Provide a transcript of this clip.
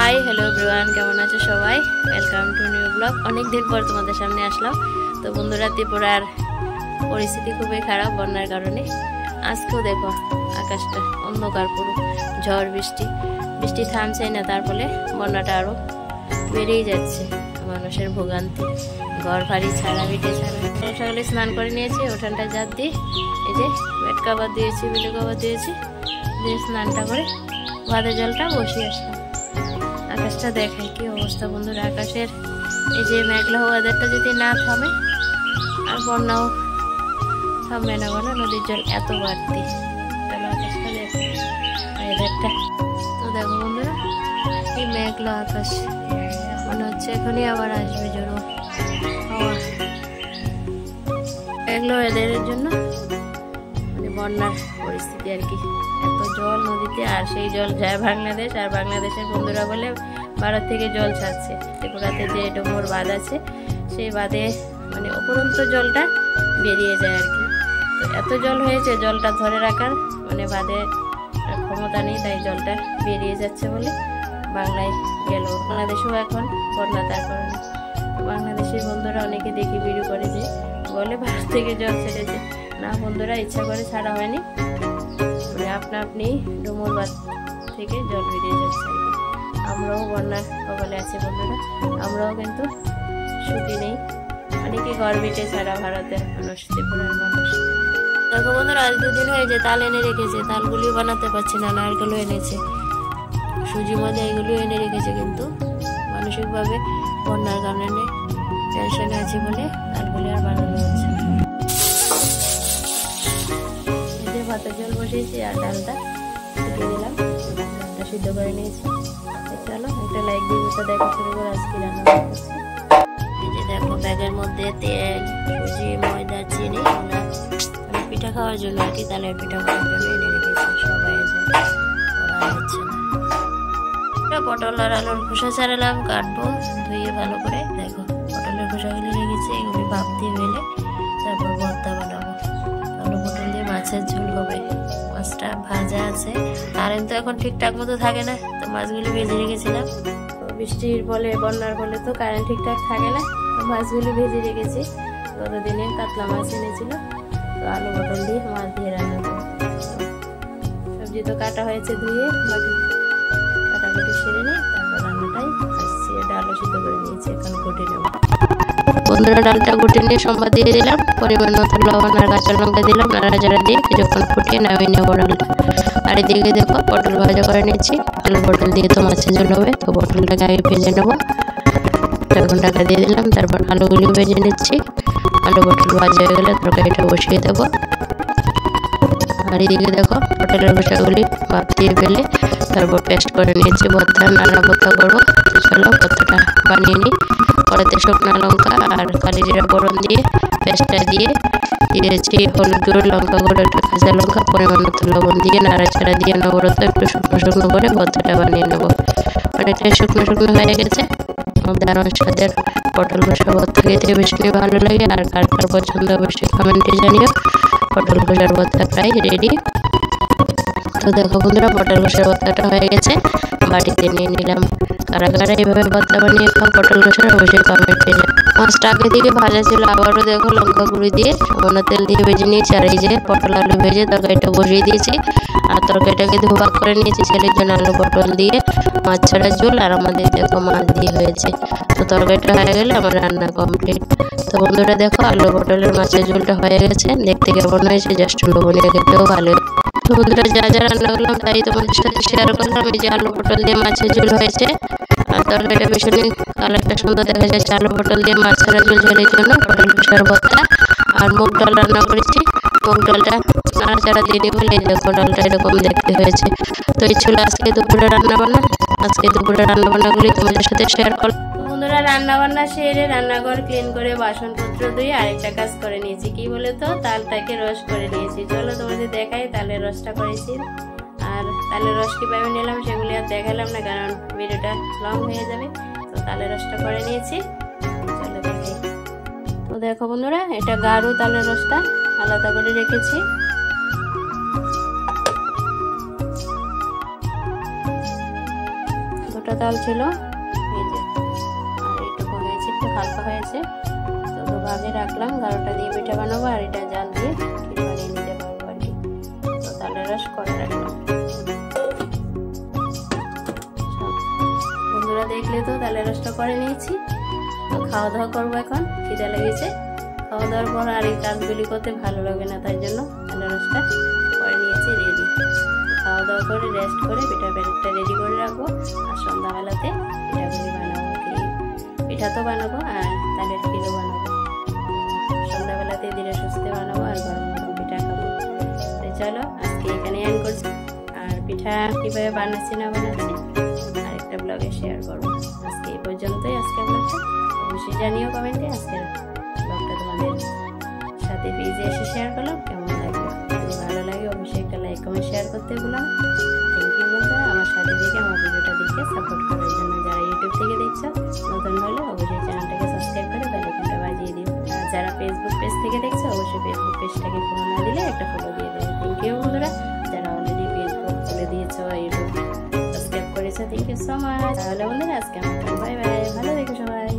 Hi hello everyone, কেমন আছো সবাই? Welcome to new blog. অনেক দিন পর তোমাদের সামনে আসলাম। তো বন্ধুরা, ত্রিপুরার পরিস্থিতি খুবই খারাপ বন্যার কারণে। আজকেও দেখো আকাশটা অন্ধকার, পুরো ঝড় বৃষ্টি থামছেই না। তার ফলে বন্যাটা আরও বেড়েই যাচ্ছে। মানুষের ভোগান্তি, ঘর বাড়ি ছাড়া, ভিটে ছাড়া। সকালে স্নান করে নিয়েছি, উঠানটা জাত দিয়ে এই যে বেড কাভার দিয়েছি, বিলি কাভার দিয়েছি, দিয়ে স্নানটা করে বাদে জলটা বসিয়ে আসলাম। আকাশটা দেখাই কি অবস্থা বন্ধুরা। আকাশের এই যে মেঘলা ওয়েদারটা যদি না থামে, আর বন্যাও থামবে না। বলো, নদীর জল এত বাড়তি। তাহলে আকাশটা দেখো, ওয়েদারটা তো দেখো বন্ধুরা, কি মেঘলা আকাশ। মনে হচ্ছে এখনই আবার আসবে জোরো হাওয়া। মেঘলা ওয়েদারের জন্য মানে বন্যার পরিস্থিতি আর কি। এত জল নদীতে, আর সেই জল যায় বাংলাদেশ। আর বাংলাদেশের বন্ধুরা বলে ভারত থেকে জল ছাড়ছে। ত্রিপুরাতে যে ডোমর বাঁধ আছে, সেই বাঁধে মানে উপরন্ত জলটা বেরিয়ে যায় আর কি। তো এত জল হয়েছে, জলটা ধরে রাখার মানে বাঁধে ক্ষমতা নেই, তাই জলটা বেরিয়ে যাচ্ছে বলে বাংলায় গেল। বাংলাদেশেও এখন বন্যা। তার কারণে বাংলাদেশের বন্ধুরা অনেকে দেখি ভিডিও করে যে বলে ভারত থেকে জল ছেড়েছে। না বন্ধুরা, ইচ্ছা করে ছাড়া হয়নি, মানে আপনি ডোমর বাঁধ থেকে জল বেরিয়ে যাচ্ছে আর কি। আমরাও বন্যার কবলে আছি বন্ধুরা, আমরাও কিন্তু সুখী নেই। অনেকে ঘর বেটে ছাড়া ভারতের মানুষ, ত্রিপুরার মানুষ। দেখো বন্ধুরা, আজ 2 দিন হয়েছে তাল এনে রেখেছে, তালগুলি বানাতে পারছি না। নারকেলও এনেছে, সুজি মধ্যে এগুলো এনে রেখেছে, কিন্তু মানসিকভাবে বন্যার কারণে টেনশনে আছি বলে তালগুলি আর বানানো হচ্ছে না। এই যে ভাতের জল বসিয়েছি আর ডালটা ফুটিয়ে দিলাম, ডালটা সিদ্ধ করে নিয়েছি। চলো একটা লাইক দিয়ে দেখা শুরু করে আজকে রান্না করছি। এই যে দেখো, ব্যাগের মধ্যে তেল, সুজি, ময়দা, চিনি, মানে পিঠা খাওয়ার জন্য আর কি, তালের পিঠা খাওয়ার জন্য এনে রেখেছি। সবাই করা হচ্ছে না। পটল আর আলুর খোসা ছাড়ালাম, কাটবো ধুয়ে ভালো করে। দেখো পটলের খোসাগুলি রেখেছি, এগুলি ভাপ দিয়ে মেলে তারপর ভর্তা বানাবো। আলু পটল দিয়ে মাছের ঝোল হবে। মাছটা ভাজা আছে, কারেন্ট তো এখন ঠিকঠাক মতো থাকে না, তো মাছগুলি ভেজে রেখেছিলাম। তো বৃষ্টির ফলে, বন্যার ফলে তো কারেন্ট ঠিকঠাক থাকে না, তো মাছগুলি ভেজে রেখেছি। গতদিনে কাতলা মাছ এনেছিল, তো আলু পটল দিয়ে মাছ দিয়ে রান্না করবো। সবজি তো কাটা হয়েছে, ধুয়ে বাকি কাটাকুটি সেরে নিই, তারপর রান্নাটাই আসছি। ডালও সিদ্ধ করে নিয়েছি, এখন ঘুটে নেব বন্ধুরা। ডালটা ঘুটে নিয়ে সম্বাদ দিয়ে দিলাম, পরিমাণ মতো লবণ আর কাঁচা লঙ্কা দিলাম, নাড়াচাড়া দিয়ে কিছুক্ষণ ফুটিয়ে নামিয়ে নেবো ডালটা। আর এদিকে দেখো পটল ভাজা করে নিচ্ছি। আলু পটল দিয়ে তো মাছের ঝোল হবে, তো পটলটাকে আগে ভেজে নেবো। এখন ঢাকা দিয়ে দিলাম, তারপর আলুগুলিও ভেজে নিচ্ছি। আলু পটল ভাজা হয়ে গেলে তরকারিটা বসিয়ে দেবো। আর এদিকে দেখো পটলের খোসাগুলি ভাপ দিয়ে ফেলে তারপর পেস্ট করে নিয়েছি। ভর্তা, নানা ভর্তা করবো। তো চলো ভর্তাটা বানিয়ে নিই। কড়াইতে শুকনো লঙ্কা আর কালি জিরা ফোড়ন দিয়ে পেস্টটা দিয়ে দিয়েছি হলুদ গুঁড়ো, লঙ্কা গুঁড়ো, একটা কাঁচা লঙ্কা, পরিমাণ মতো লবণ দিয়ে নাড়াচাড়া দিয়ে নবরত একটু শুকনো করে ভর্তাটা বানিয়ে নেবো। অনেকটাই শুকনো হয়ে গেছে। দারুণ স্বাদের পটল খোসা ভর্তা খেতে ভীষণই ভালো লাগে। আর কার কার পছন্দ অবশ্যই কমেন্টে জানিও। পটল খোসার ভর্তা প্রায় রেডি। তো দেখো বন্ধুরা, পটল খোসার ভর্তাটা হয়ে গেছে, বাটিতে নিয়ে নিলাম। কারা কারা এইভাবে ভর্তা বানিয়ে খাও পটল খোসার, অবশ্যই কমেন্টে জানিও। মাছটা আগে থেকে ভাজা ছিল, আবারও দেখো লঙ্কা গুঁড়ি দিয়ে সামান্য তেল দিয়ে ভেজে নিয়েছি। আর এই যে পটল আলু ভেজে তরকারিটা বসিয়ে দিয়েছি। আর তরকারিটাকে ভাগ করে নিয়েছি ছেলের জন্য। আলু পটল দিয়ে মাছ ছাড়া ঝোল, আর আমাদের দেখো মাছ দিয়ে হয়েছে। তো তরকারিটা হয়ে গেলে আমার রান্না কমপ্লিট। তো বন্ধুরা দেখো, আলু পটলের মাছের ঝোলটা হয়ে গেছে। দেখতে কেমন হয়েছে, জাস্ট লোভনীয়, খেতেও ভালো। তো বন্ধুরা, যা যা রান্না করলাম তাই তোমাদের সাথে শেয়ার করলাম। এই যে আলু পটল দিয়ে মাছের ঝোল হয়েছে, আর তরকারিটা ভীষণই কালারটা সুন্দর দেখা যাচ্ছে। আলু পটল দিয়ে মাছ ছাড়া ঝোল ঝোলের জন্য পটল খোসার ভর্তা। আর মুগ ডাল রান্না করেছি, মুগ ডালটা নাড়াচাড়া দিয়ে নিয়ে বলে দেখো ডালটা এরকম দেখতে হয়েছে। তো এই ছিল আজকে দুপুরে রান্নাবান্না। আজকে দুপুরে রান্নাবান্নাগুলি তোমাদের সাথে শেয়ার করলাম। বন্ধুরা, রান্নাবান্না সেরে রান্নাঘর ক্লিন করে বাসনপত্র ধুয়ে আরেকটা কাজ করে নিয়েছি। কি বলে তো, তালটাকে রস করে নিয়েছি। চলো তোমাদের দেখাই তালের রসটা করেছি। আর তালের রস কিভাবে নিলাম সেগুলি আর দেখালাম না, কারণ ভিডিওটা লং হয়ে যাবে। তো তালের রসটা করে নিয়েছি, চলো দেখাই। তো দেখো বন্ধুরা, এটা গাঢ় তালের রসটা আলাদা করে রেখেছি। চাল ছিল, এই যে আর এইটুকু হয়েছে, একটু হালকা হয়েছে। তো দুভাগে রাখলাম, গাঢ়টা দিয়ে পিঠা বানাবো আর এটা জাল দিয়ে ক্ষীর বানিয়ে নিতে পারবো আর কি। তো তালের রস করে রাখলাম। বন্ধুরা দেখলে তো তালের রসটা করে নিয়েছি। তো খাওয়া দাওয়া করবো এখন, খিদে লেগেছে। খাওয়া দাওয়ার পর আর এই কাজগুলি করতে ভালো লাগে না, তাই জন্য তালের রসটা করে নিয়েছি রেডি। খাওয়া দাওয়া করে রেস্ট করে পিঠা প্যাকেটটা রেডি করে রাখবো। আর সন্ধ্যাবেলাতে পিঠাগুলি বানাবো, পিঠা তো বানাবো আর তালের ক্ষীরও বানাবো। সন্ধ্যাবেলাতে ধীরে সুস্থে বানাবো আর গরম গরম পিঠা খাবো। তো চলো আজকে এখানে এন্ড করছি। আর পিঠা কীভাবে বানাচ্ছি না বানাচ্ছি আরেকটা ব্লগে শেয়ার করবো। আজকে এই পর্যন্তই, আজকে ব্লগটা অবশ্যই জানিও কমেন্টে আজকের ব্লগটা তোমাদের সাথে পেজে এসে শেয়ার করলাম কেমন লাগবে। যদি ভালো লাগে অবশ্যই একটা লাইক কমেন্ট শেয়ার করতে ভুলাম। থ্যাংক ইউ বন্ধুরা আমার সাথে থেকে আমার ভিডিওটা দেখে সাপোর্ট করার জন্য। যারা ইউটিউব থেকে দেখছো নতুন হলে অবশ্যই চ্যানেলটাকে সাবস্ক্রাইব করে বেল আইকনটা বাজিয়ে দিও। আর যারা ফেসবুক পেজ থেকে দেখছো অবশ্যই ফেসবুক পেজটাকে ফলো না দিলে একটা ফলো দিয়ে দেবে। থ্যাংক ইউ বন্ধুরা যারা অলরেডি ফেসবুক খুলে দিয়েছো, ইউটিউব সাবস্ক্রাইব করেছো, থ্যাংক ইউ সো মাচ। তাহলে বন্ধুরা আজকে আমার বাই বাই, ভালো থেকো সবাই।